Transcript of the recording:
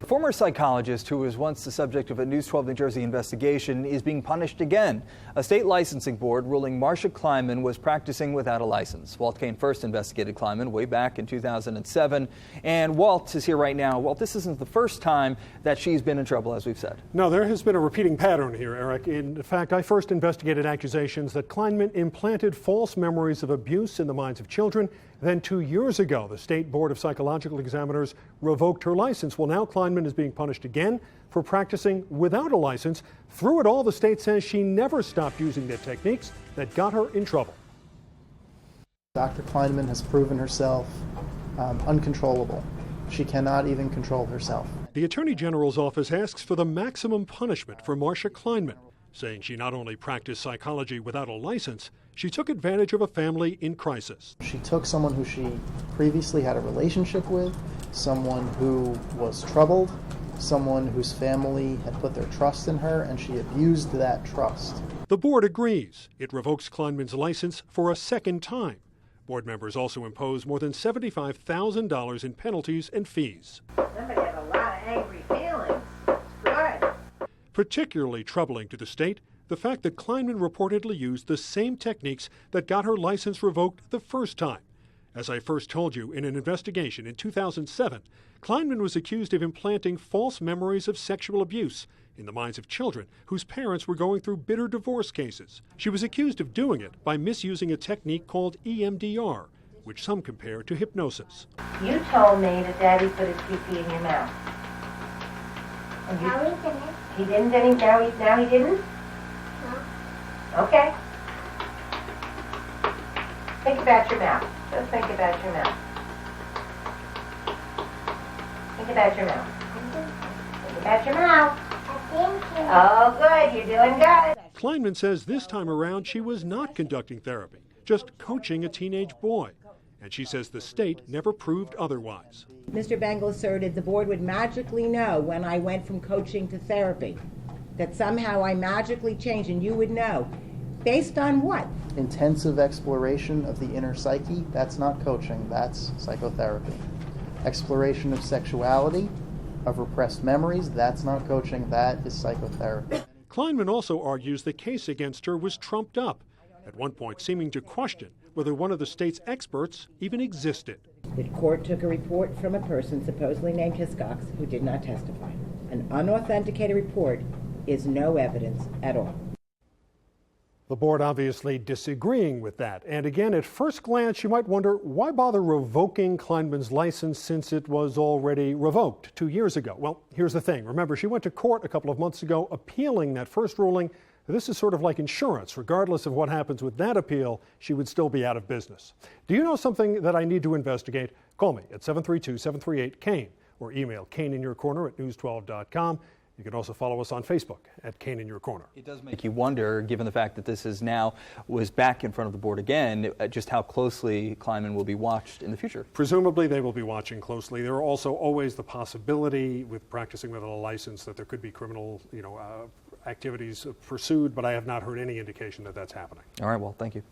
A former psychologist who was once the subject of a News 12 New Jersey investigation is being punished again. A state licensing board ruling Marcia Kleinman was practicing without a license. Walt Kane first investigated Kleinman way back in 2007. And Walt is here right now. Walt, this isn't the first time that she's been in trouble, as we've said. No, there has been a repeating pattern here, Eric. In fact, I first investigated accusations that Kleinman implanted false memories of abuse in the minds of children. Then 2 years ago, the State Board of Psychological Examiners revoked her license. Well, now Kleinman is being punished again for practicing without a license. Through it all, the state says she never stopped using the techniques that got her in trouble. Dr. Kleinman has proven herself uncontrollable. She cannot even control herself. The Attorney General's office asks for the maximum punishment for Marcia Kleinman, saying she not only practiced psychology without a license, she took advantage of a family in crisis. She took someone who she previously had a relationship with, someone who was troubled, someone whose family had put their trust in her, and she abused that trust. The board agrees. It revokes Kleinman's license for a second time. Board members also impose more than $75,000 in penalties and fees. Somebody has a lot of angry feelings. Good. Particularly troubling to the state, the fact that Kleinman reportedly used the same techniques that got her license revoked the first time. As I first told you, in an investigation in 2007, Kleinman was accused of implanting false memories of sexual abuse in the minds of children whose parents were going through bitter divorce cases. She was accused of doing it by misusing a technique called EMDR, which some compare to hypnosis. You told me that Daddy put his pee-pee in your mouth. And No, he didn't. he didn't, now he didn't? No. Okay. Think about your mouth. Just think about your mouth. Think about your mouth. Think about your mouth. Oh, good. You're doing good. Kleinman says this time around she was not conducting therapy, just coaching a teenage boy. And she says the state never proved otherwise. Mr. Bengal asserted the board would magically know when I went from coaching to therapy, that somehow I magically changed and you would know. Based on what? Intensive exploration of the inner psyche, that's not coaching, that's psychotherapy. Exploration of sexuality, of repressed memories, that's not coaching, that is psychotherapy. Kleinman also argues the case against her was trumped up, at one point seeming to question whether one of the state's experts even existed. The court took a report from a person supposedly named Hiscox who did not testify. An unauthenticated report is no evidence at all. The board obviously disagreeing with that. And again, at first glance, you might wonder, why bother revoking Kleinman's license since it was already revoked 2 years ago? Well, here's the thing. Remember, she went to court a couple of months ago appealing that first ruling. This is sort of like insurance. Regardless of what happens with that appeal, she would still be out of business. Do you know something that I need to investigate? Call me at 732-738-KANE or email kaneinyourcorner@news12.com. You can also follow us on Facebook at Kane in Your Corner. It does make you wonder, given the fact that this is now was back in front of the board again, just how closely Kleinman will be watched in the future. Presumably they will be watching closely. There are also always the possibility with practicing without a license that there could be criminal activities pursued, but I have not heard any indication that that's happening. All right, well, thank you.